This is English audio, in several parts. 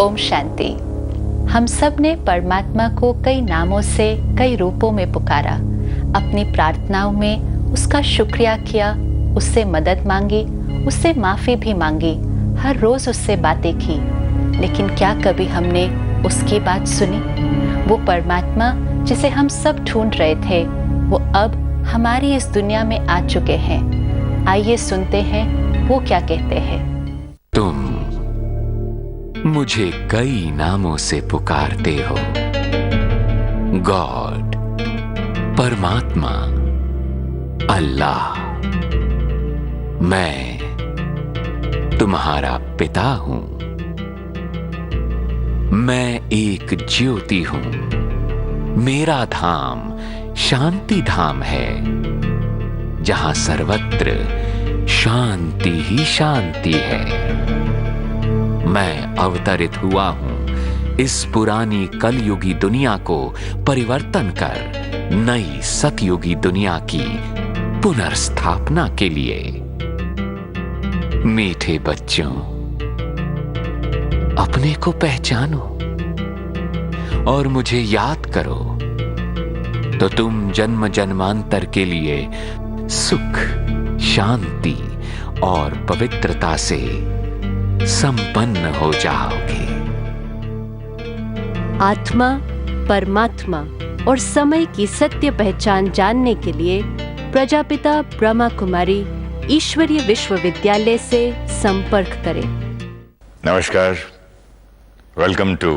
ओम शांति। हम सब ने परमात्मा को कई नामों से कई रूपों में पुकारा, अपनी प्रार्थनाओं में उसका शुक्रिया किया, उससे मदद मांगी, उससे माफ़ी भी मांगी, हर रोज़ उससे बातें की। लेकिन क्या कभी हमने उसकी बात सुनी? वो परमात्मा जिसे हम सब ढूंढ रहे थे, वो अब हमारी इस दुनिया में आ चुके हैं। आइए सुनते हैं वो क्या कहते हैं। तुम मुझे कई नामों से पुकारते हो, गॉड, परमात्मा, अल्लाह। मैं तुम्हारा पिता हूं। मैं एक ज्योति हूं। मेरा धाम शांति धाम है, जहां सर्वत्र शांति ही शांति है। मैं अवतरित हुआ हूं इस पुरानी कलयुगी दुनिया को परिवर्तन कर नई सतयुगी दुनिया की पुनर्स्थापना के लिए। मीठे बच्चों, अपने को पहचानो और मुझे याद करो, तो तुम जन्म जन्मांतर के लिए सुख, शांति और पवित्रता से संपन्न हो जाओगे। आत्मा, परमात्मा और समय की सत्य पहचान जानने के लिए प्रजापिता ब्रह्मा कुमारी ईश्वरीय विश्वविद्यालय से संपर्क करें। नमस्कार, welcome to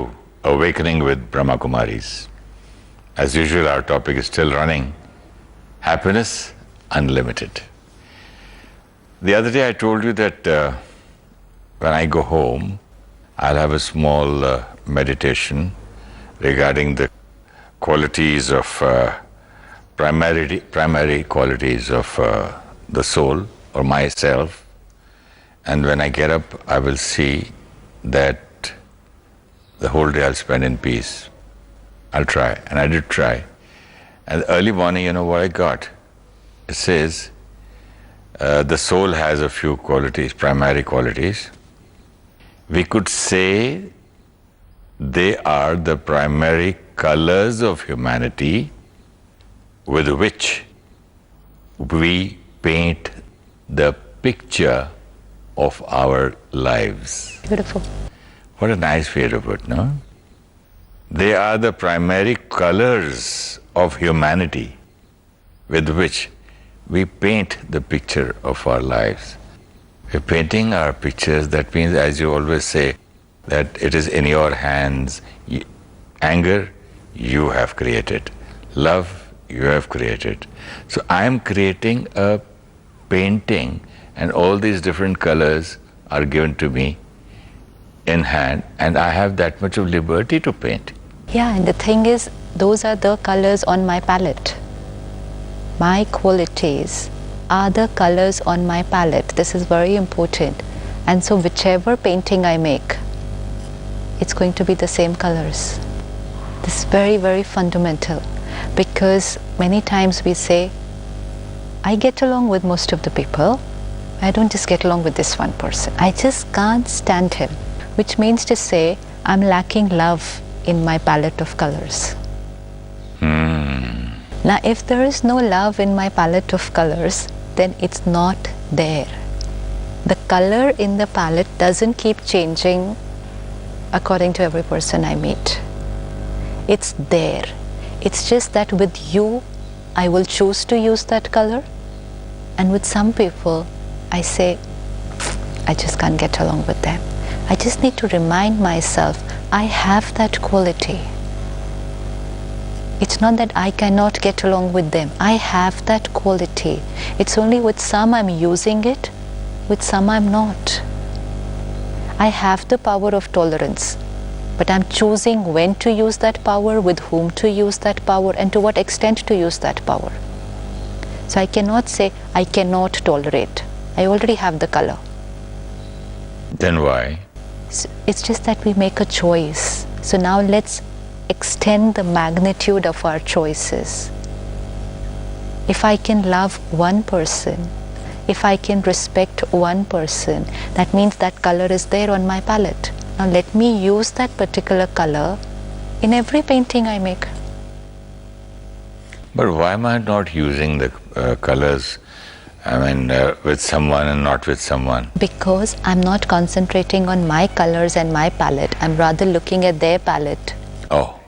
Awakening with Brahmakumaris. As usual, our topic is still running, happiness unlimited. The other day I told you that when I go home, I'll have a small meditation regarding the qualities of primary qualities of the soul or myself. And when I get up, I will see that the whole day I'll spend in peace. I'll try, and I did try. And early morning, you know what I got? It says the soul has a few qualities, primary qualities. We could say they are the primary colors of humanity with which we paint the picture of our lives. Beautiful. What a nice way to put, no? They are the primary colors of humanity with which we paint the picture of our lives. We're painting our pictures. That means, as you always say, that it is in your hands. Anger, you have created. Love, you have created. So I am creating a painting, and all these different colors are given to me in hand, and I have that much of liberty to paint. Yeah, and the thing is, those are the colors on my palette. My qualities are the colors on my palette. This is very important. And so whichever painting I make, it's going to be the same colors. This is very, very fundamental, because many times we say, I get along with most of the people. I don't just get along with this one person. I just can't stand him. Which means to say, I'm lacking love in my palette of colors. Now, if there is no love in my palette of colors, then it's not there. The color in the palette doesn't keep changing according to every person I meet. It's there. It's just that with you, I will choose to use that color. And with some people, I say, I just can't get along with them. I just need to remind myself, I have that quality. It's not that I cannot get along with them. I have that quality. It's only with some I'm using it, with some I'm not. I have the power of tolerance, but I'm choosing when to use that power, with whom to use that power, and to what extent to use that power. So I cannot say, I cannot tolerate. I already have the color. Then why? It's just that we make a choice. So now let's extend the magnitude of our choices. If I can love one person, if I can respect one person, that means that color is there on my palette. Now let me use that particular color in every painting I make. But why am I not using the colors, with someone and not with someone? Because I'm not concentrating on my colors and my palette. I'm rather looking at their palette. Oh,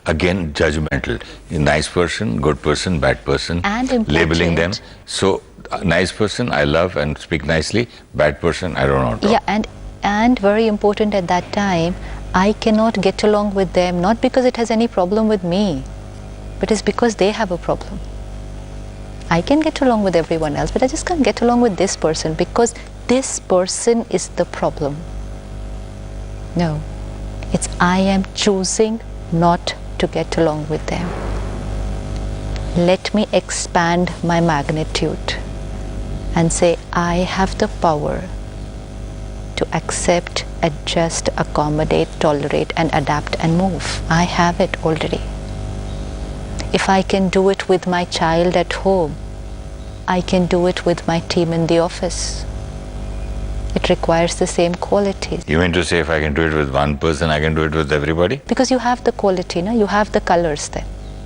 again judgmental. Nice person, good person, bad person. And important. Labeling them. So, nice person I love and speak nicely. Bad person I don't know. Yeah, and very important at that time, I cannot get along with them, not because it has any problem with me, but it's because they have a problem. I can get along with everyone else, but I just can't get along with this person because this person is the problem. No, it's I am choosing not to get along with them. Let me expand my magnitude and say I have the power to accept, adjust, accommodate, tolerate and adapt and move. I have it already. If I can do it with my child at home, I can do it with my team in the office. It requires the same qualities. You mean to say if I can do it with one person, I can do it with everybody? Because you have the quality, you have the colors then.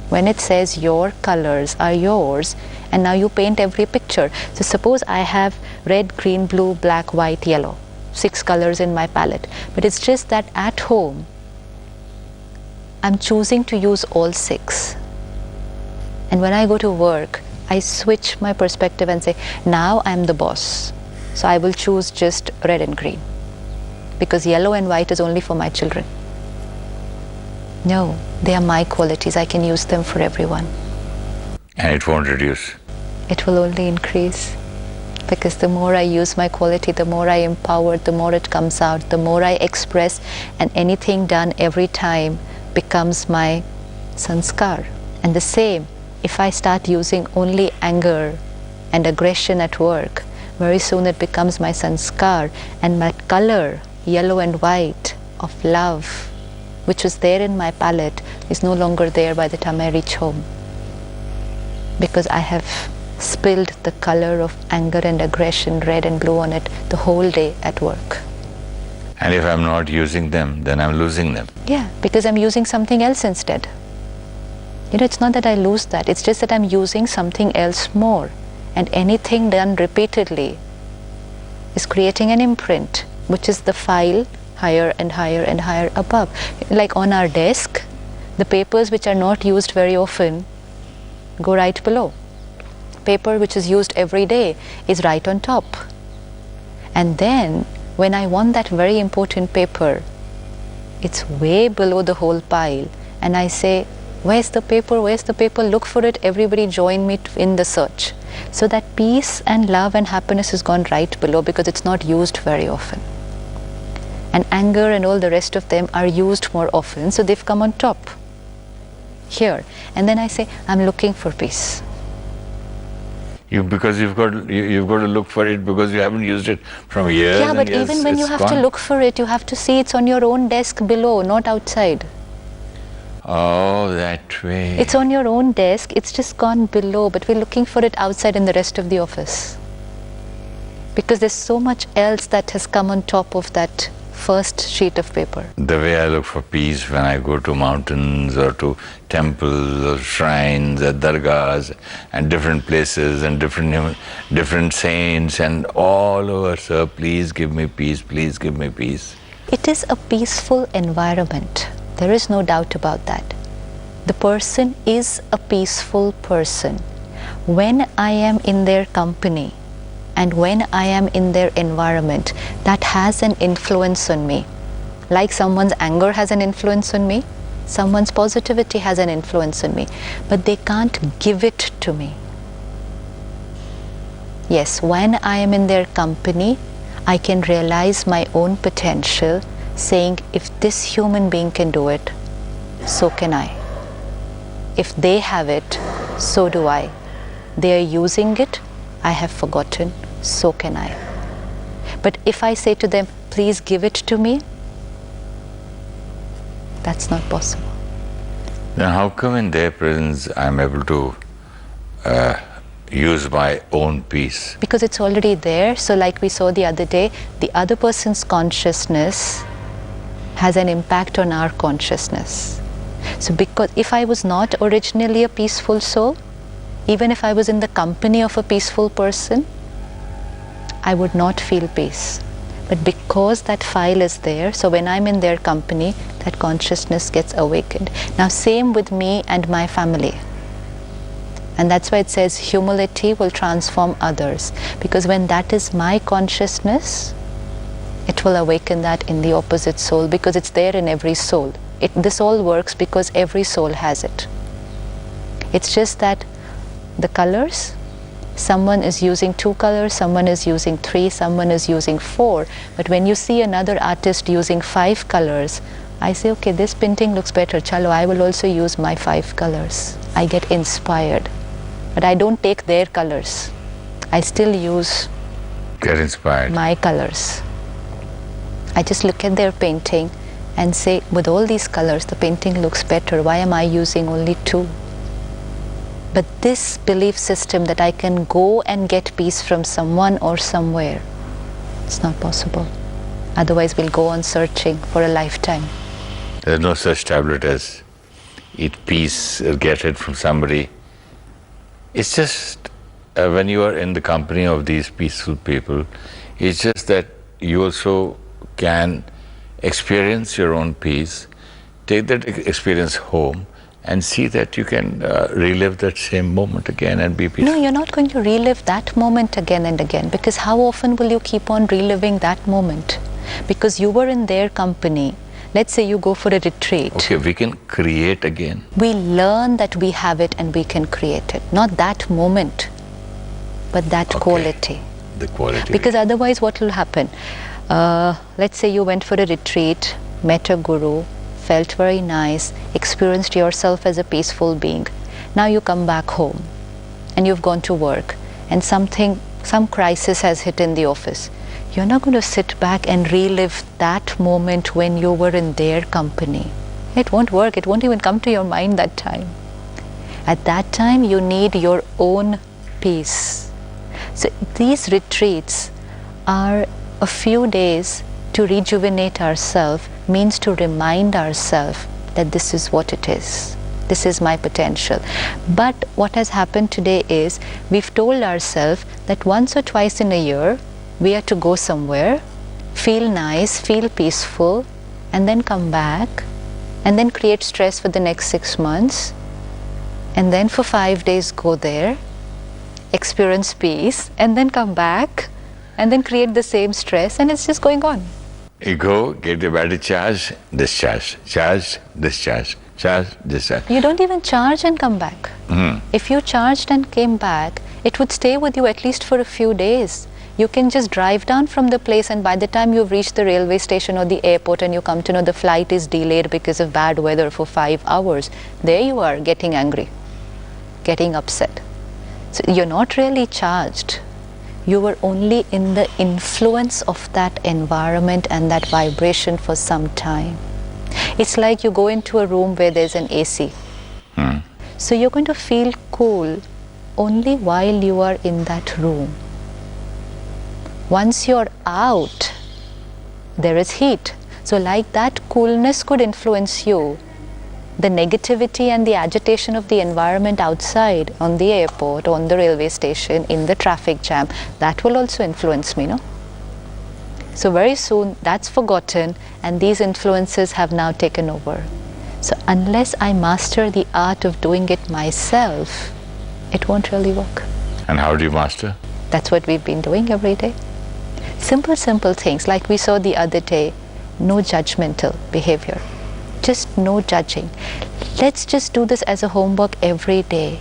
When it says your colors are yours, and now you paint every picture. So suppose I have red, green, blue, black, white, yellow. 6 colors in my palette. But it's just that at home, I'm choosing to use all 6. And when I go to work, I switch my perspective and say, now I'm the boss. So I will choose just red and green. Because yellow and white is only for my children. No, they are my qualities. I can use them for everyone. And it won't reduce? It will only increase. Because the more I use my quality, the more I empower, the more it comes out, the more I express, and anything done every time becomes my sanskar. And the same, if I start using only anger and aggression at work, very soon it becomes my sanskar, and my color, yellow and white, of love, which was there in my palette, is no longer there by the time I reach home. Because I have spilled the color of anger and aggression, red and blue, on it the whole day at work. And if I'm not using them, then I'm losing them. Yeah, because I'm using something else instead. It's not that I lose that, it's just that I'm using something else more. And anything done repeatedly is creating an imprint, which is the file higher and higher and higher above. Like on our desk, the papers which are not used very often go right below. Paper which is used every day is right on top. And then when I want that very important paper, it's way below the whole pile, and I say, where's the paper, where's the paper, look for it, everybody join me in the search. So that peace and love and happiness has gone right below because it's not used very often. And anger and all the rest of them are used more often, so they've come on top here. And then I say, I'm looking for peace. Because you've got to look for it because you haven't used it from years. Yeah, but even when you have to look for it, you have to see it's on your own desk below, not outside. Oh, that way. It's on your own desk, it's just gone below, but we're looking for it outside in the rest of the office. Because there's so much else that has come on top of that first sheet of paper. The way I look for peace when I go to mountains or to temples or shrines or dargahs and different places and different saints and all over, sir, please give me peace, please give me peace. It is a peaceful environment. There is no doubt about that. The person is a peaceful person. When I am in their company and when I am in their environment, that has an influence on me. Like someone's anger has an influence on me, someone's positivity has an influence on me, but they can't give it to me. Yes, when I am in their company, I can realize my own potential, saying, if this human being can do it, so can I. If they have it, so do I. They are using it, I have forgotten, so can I. But if I say to them, please give it to me, that's not possible. Then how come in their presence I'm able to use my own peace? Because it's already there. So like we saw the other day, the other person's consciousness has an impact on our consciousness. So because if I was not originally a peaceful soul, even if I was in the company of a peaceful person, I would not feel peace. But because that file is there, so when I'm in their company, that consciousness gets awakened. Now same with me and my family. And that's why it says humility will transform others. Because when that is my consciousness, it will awaken that in the opposite soul, because it's there in every soul. This all works because every soul has it. It's just that the colors, someone is using 2 colors, someone is using 3, someone is using 4. But when you see another artist using 5 colors, I say, okay, this painting looks better. Chalo, I will also use my 5 colors. I get inspired. But I don't take their colors. I still use Get inspired. my colors. I just look at their painting and say, with all these colors, the painting looks better. Why am I using only 2? But this belief system that I can go and get peace from someone or somewhere, it's not possible. Otherwise, we'll go on searching for a lifetime. There's no such tablet as eat peace or get it from somebody. It's just when you are in the company of these peaceful people, it's just that you also can experience your own peace, take that experience home, and see that you can relive that same moment again and be peaceful. No, you're not going to relive that moment again and again, because how often will you keep on reliving that moment? Because you were in their company. Let's say you go for a retreat. Okay, we can create again. We learn that we have it and we can create it. Not that moment, but that quality. The quality. Because otherwise what will happen? Let's say you went for a retreat, met a guru, felt very nice, experienced yourself as a peaceful being. Now you come back home and you've gone to work and some crisis has hit in the office. You're not going to sit back and relive that moment when you were in their company. It won't work. It won't even come to your mind that time. At that time, you need your own peace. So these retreats are a few days to rejuvenate ourselves, means to remind ourselves that this is what it is. This is my potential. But what has happened today is we've told ourselves that once or twice in a year, we are to go somewhere, feel nice, feel peaceful, and then come back, and then create stress for the next 6 months, and then for 5 days go there, experience peace, and then come back, and then create the same stress, and it's just going on. You go, get your battery charged, discharge, charged, discharge, charged, discharge. You don't even charge and come back. If you charged and came back, it would stay with you at least for a few days. You can just drive down from the place, and by the time you've reached the railway station or the airport and you come to know the flight is delayed because of bad weather for 5 hours, there you are getting angry, getting upset. So you're not really charged. You were only in the influence of that environment and that vibration for some time. It's like you go into a room where there's an AC. So you're going to feel cool only while you are in that room. Once you're out, there is heat. So like that coolness could influence you. The negativity and the agitation of the environment outside, on the airport, on the railway station, in the traffic jam, that will also influence me, no? So very soon that's forgotten and these influences have now taken over. So unless I master the art of doing it myself, it won't really work. And how do you master? That's what we've been doing every day. Simple things like we saw the other day, no judgmental behavior. Just no judging. Let's just do this as a homework every day,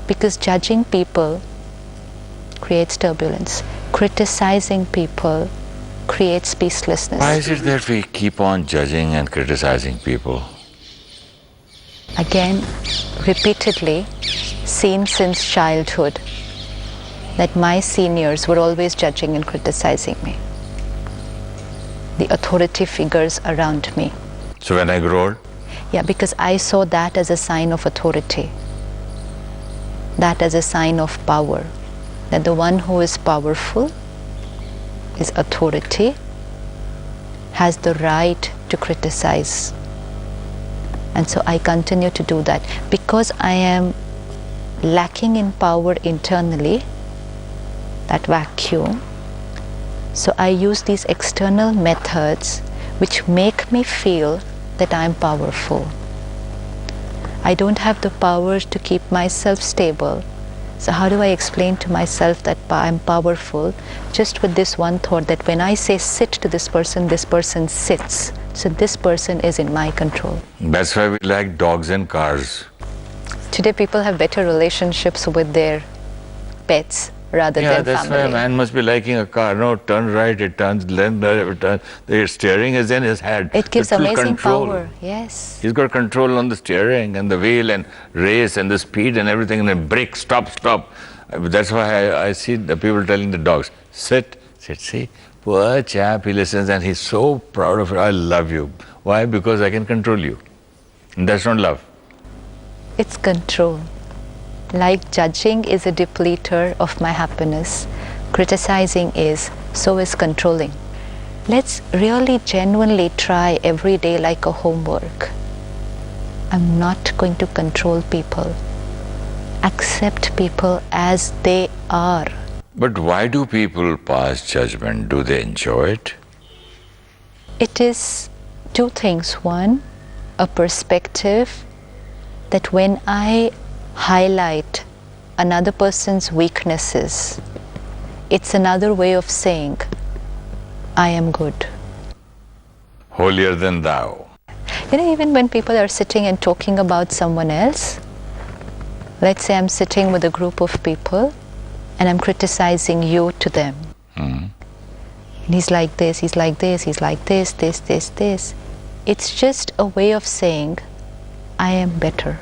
because judging people creates turbulence. Criticizing people creates peacelessness. Why is it that we keep on judging and criticizing people? Again, repeatedly seen since childhood that my seniors were always judging and criticizing me. The authority figures around me. So when I grow old? Yeah, because I saw that as a sign of authority. That as a sign of power. That the one who is powerful, is authority, has the right to criticize. And so I continue to do that because I am lacking in power internally, that vacuum. So I use these external methods which make me feel that I am powerful. I don't have the power to keep myself stable. So how do I explain to myself that I'm powerful? Just with this one thought, that when I say sit to this person sits. So this person is in my control. That's why we like dogs and cars. Today people have better relationships with their pets rather than that's family. why a man must be liking a car. No, turn right, it turns left, it turns. The steering is in his head. It gives With full amazing control. power, yes. He's got control on the steering and the wheel and race and the speed and everything, and then brake, stop. That's why I see the people telling the dogs, sit, see. Poor chap, he listens and he's so proud of it. I love you. Why? Because I can control you. And that's not love. It's control. Like judging is a depleter of my happiness, criticizing is, so is controlling. Let's really genuinely try every day like a homework. I'm not going to control people. Accept people as they are. But why do people pass judgment? Do they enjoy it? It is two things. One, a perspective that when I highlight another person's weaknesses, it's another way of saying, I am good. Holier than thou. Even when people are sitting and talking about someone else, let's say I'm sitting with a group of people and I'm criticizing you to them. And he's like this, he's like this, he's like this. It's just a way of saying, I am better.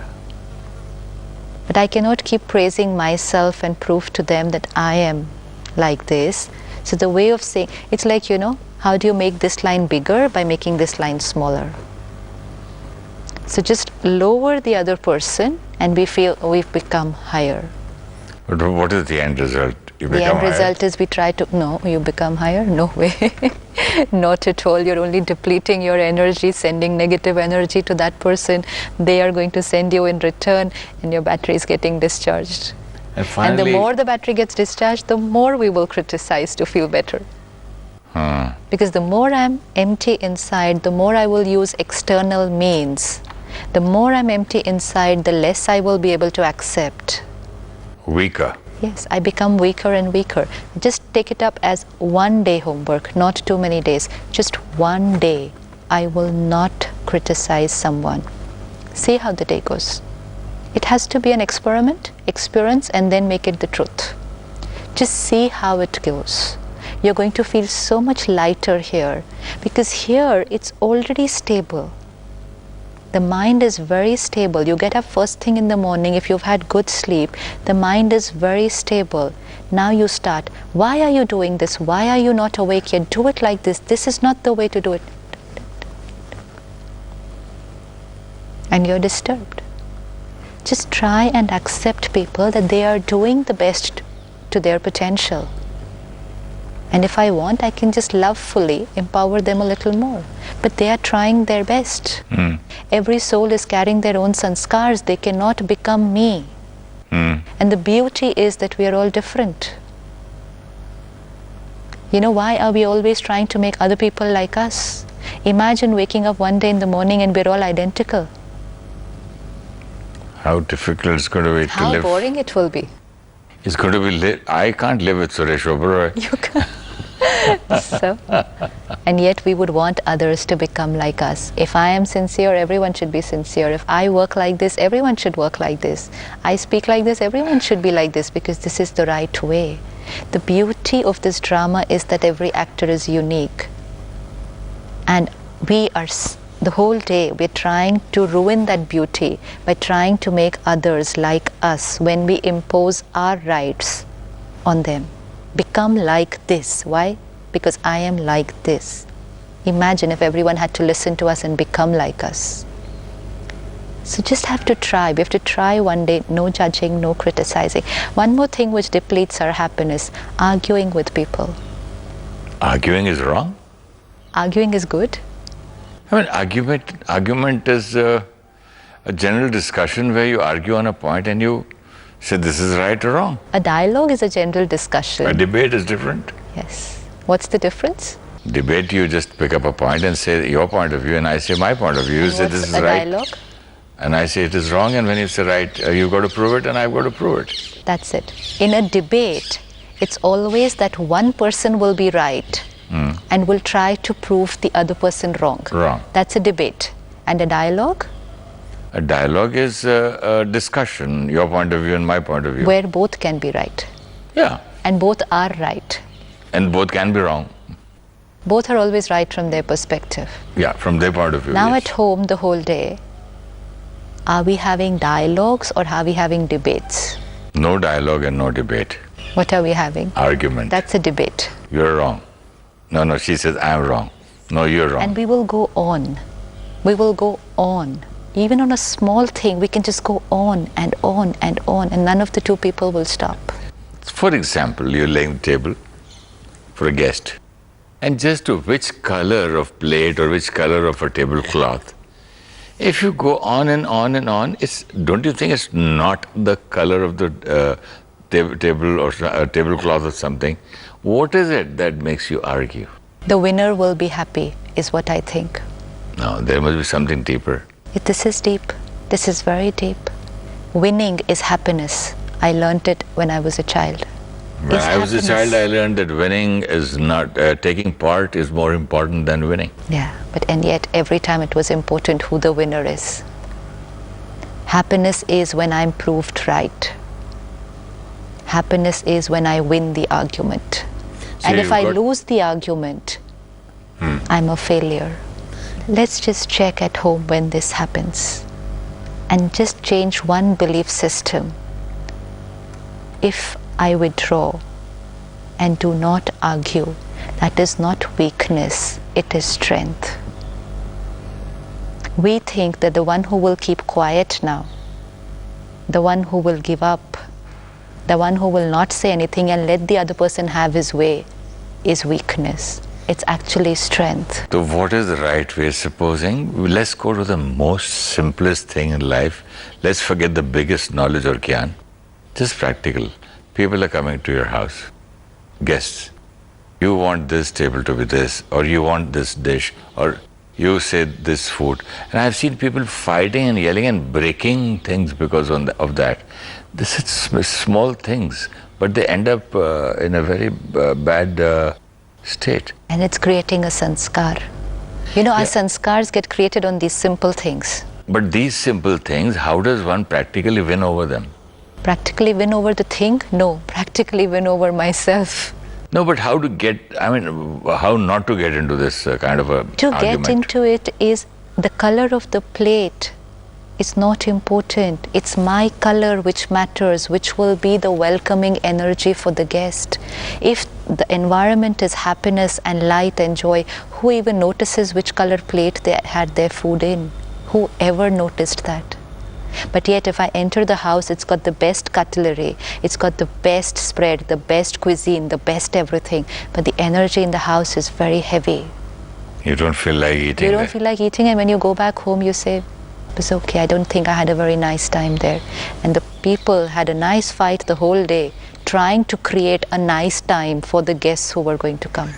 But I cannot keep praising myself and prove to them that I am like this. So the way of saying, it's like, how do you make this line bigger? By making this line smaller. So just lower the other person and we feel we've become higher. But what is the end result? You The become end result is we try to, no, you become higher? No way. Not at all. You're only depleting your energy, sending negative energy to that person. They are going to send you in return and your battery is getting discharged. And finally, and the more the battery gets discharged, the more we will criticize to feel better. Because the more I'm empty inside, the more I will use external means. The more I'm empty inside, the less I will be able to accept. Weaker. Yes, I become weaker and weaker. Just take it up as one day homework, not too many days. Just one day, I will not criticize someone. See how the day goes. It has to be an experience, and then make it the truth. Just see how it goes. You're going to feel so much lighter here, because here it's already stable. The mind is very stable. You get up first thing in the morning, if you've had good sleep, the mind is very stable. Now you start, why are you doing this? Why are you not awake yet? Do it like this. This is not the way to do it. And you're disturbed. Just try and accept people that they are doing the best to their potential. And if I want, I can just lovefully empower them a little more. But they are trying their best. Every soul is carrying their own sanskars. They cannot become me. And the beauty is that we are all different. Why are we always trying to make other people like us? Imagine waking up one day in the morning and we're all identical. How difficult it's going to be to live. How boring it will be. It's going to be I can't live with Suresh Oberoi. You can't. So, and yet we would want others to become like us. If I am sincere, everyone should be sincere. If I work like this, everyone should work like this. I speak like this, everyone should be like this, because this is the right way. The beauty of this drama is that every actor is unique. And we are, the whole day, we're trying to ruin that beauty by trying to make others like us when we impose our rights on them. Become like this. Why? Because I am like this. Imagine if everyone had to listen to us and become like us. So just have to try. We have to try one day. No judging, no criticizing. One more thing which depletes our happiness: arguing with people. Arguing is wrong? Arguing is good. I mean, argument is a general discussion where you argue on a point and you say this is right or wrong. A dialogue is a general discussion. A debate is different. Yes. What's the difference? Debate, you just pick up a point and say your point of view, and I say my point of view. You say this is a right. Dialogue? And I say it is wrong, and when you say right, you've got to prove it, and I've got to prove it. That's it. In a debate, it's always that one person will be right and will try to prove the other person wrong. Wrong. That's a debate. And a dialogue? A dialogue is a discussion, your point of view and my point of view. Where both can be right. Yeah. And both are right. And both can be wrong. Both are always right from their perspective. Yeah, from their point of view. Now yes. at home the whole day, are we having dialogues or are we having debates? No dialogue and no debate. What are we having? Argument. That's a debate. You're wrong. No, she says I'm wrong. No, you're wrong. And we will go on. We will go on. Even on a small thing, we can just go on and on and on, and none of the two people will stop. For example, you're laying the table for a guest, and just to which color of plate or which color of a tablecloth, if you go on and on and on, don't you think it's not the color of the table or tablecloth or something? What is it that makes you argue? The winner will be happy, is what I think. No, there must be something deeper. This is deep. This is very deep. Winning is happiness. I learned it when I was a child. When I was a child, I learned that winning is not, taking part is more important than winning. Yeah, and yet every time it was important who the winner is. Happiness is when I'm proved right. Happiness is when I win the argument. So and if I lose the argument, I'm a failure. Let's just check at home when this happens and just change one belief system. If I withdraw and do not argue, that is not weakness, it is strength. We think that the one who will keep quiet now, the one who will give up, the one who will not say anything and let the other person have his way is weakness. It's actually strength. So what is the right way? Supposing, let's go to the most simplest thing in life. Let's forget the biggest knowledge or gyan. Just practical. People are coming to your house. Guests. You want this table to be this, or you want this dish, or you say this food. And I've seen people fighting and yelling and breaking things because of that. This is small things, but they end up in a very bad state. And it's creating a sanskar. You know, our sanskars get created on these simple things. But these simple things, how does one practically win over them? Practically win over the thing? No, practically win over myself. No, but how not to get into this kind of a To argument? get into it is the color of the plate. It's not important. It's my color which matters, which will be the welcoming energy for the guest. If the environment is happiness and light and joy, who even notices which color plate they had their food in? Who ever noticed that? But yet if I enter the house, it's got the best cutlery, it's got the best spread, the best cuisine, the best everything, but the energy in the house is very heavy. You don't feel like eating. You don't feel like eating, and when you go back home you say, it was okay, I don't think I had a very nice time there. And the people had a nice fight the whole day, trying to create a nice time for the guests who were going to come.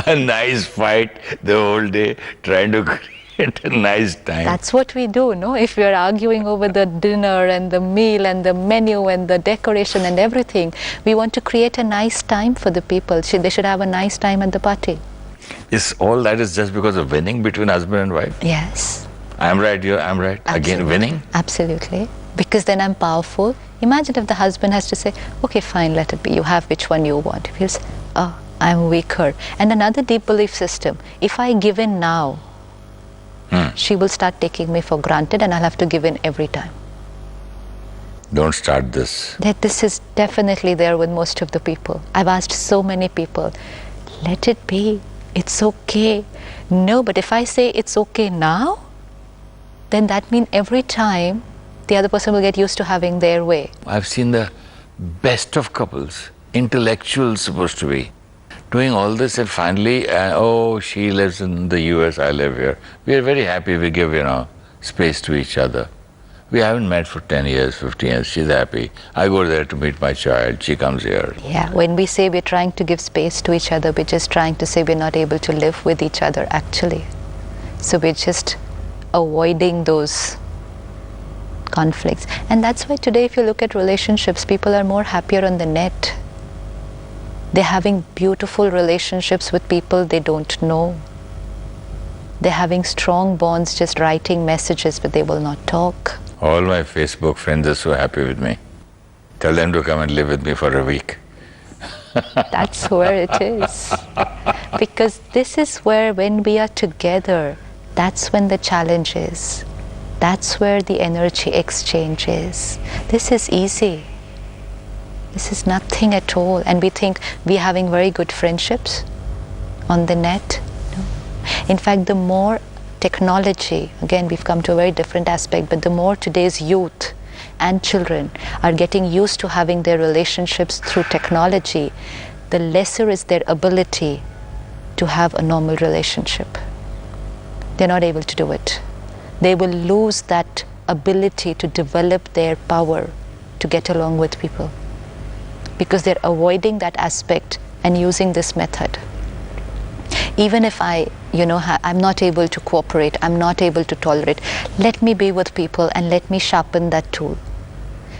A nice fight the whole day, trying to create a nice time. That's what we do, no? If we are arguing over the dinner and the meal and the menu and the decoration and everything, we want to create a nice time for the people. They should have a nice time at the party. Is all that is just because of winning between husband and wife? Yes. I'm right, I'm right. Absolutely. Again, winning? Absolutely. Because then I'm powerful. Imagine if the husband has to say, okay, fine, let it be. You have which one you want. If you say, oh, I'm weaker. And another deep belief system. If I give in now, she will start taking me for granted and I'll have to give in every time. Don't start this. This is definitely there with most of the people. I've asked so many people, let it be. It's okay. No, but if I say it's okay now, then that means every time the other person will get used to having their way. I've seen the best of couples, intellectuals supposed to be, doing all this, and finally, oh, she lives in the US, I live here. We are very happy. We give, space to each other. We haven't met for 10 years, 15 years. She's happy. I go there to meet my child. She comes here. Yeah, when we say we're trying to give space to each other, we're just trying to say we're not able to live with each other, actually. So we're just avoiding those conflicts. And that's why today, if you look at relationships, people are more happier on the net. They're having beautiful relationships with people they don't know. They're having strong bonds just writing messages, but they will not talk. All my Facebook friends are so happy with me. Tell them to come and live with me for a week. That's where it is. Because this is where, when we are together, that's when the challenge is. That's where the energy exchange is. This is easy. This is nothing at all. And we think we're having very good friendships on the net. No. In fact, the more technology, again, we've come to a very different aspect, but the more today's youth and children are getting used to having their relationships through technology, the lesser is their ability to have a normal relationship. They're not able to do it. They will lose that ability to develop their power to get along with people, because they're avoiding that aspect and using this method. Even if I'm not able to cooperate, I'm not able to tolerate, let me be with people and let me sharpen that tool.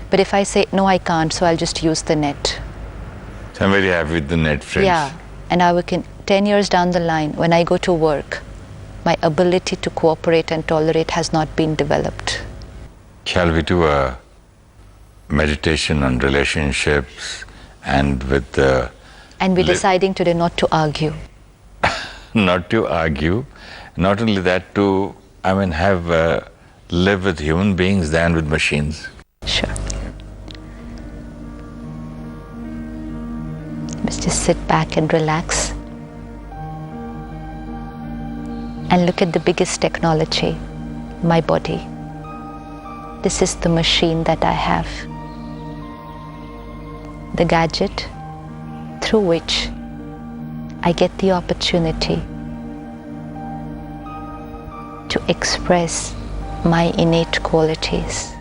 But if I say, no, I can't, so I'll just use the net. So I'm very happy with the net, friends. Yeah, and 10 years down the line, when I go to work, my ability to cooperate and tolerate has not been developed. Shall we do a meditation on relationships and with the... And we're deciding today not to argue. Not to argue, not only that, to live with human beings than with machines. Sure. Let's just sit back and relax and look at the biggest technology, my body. This is the machine that I have, the gadget through which I get the opportunity to express my innate qualities.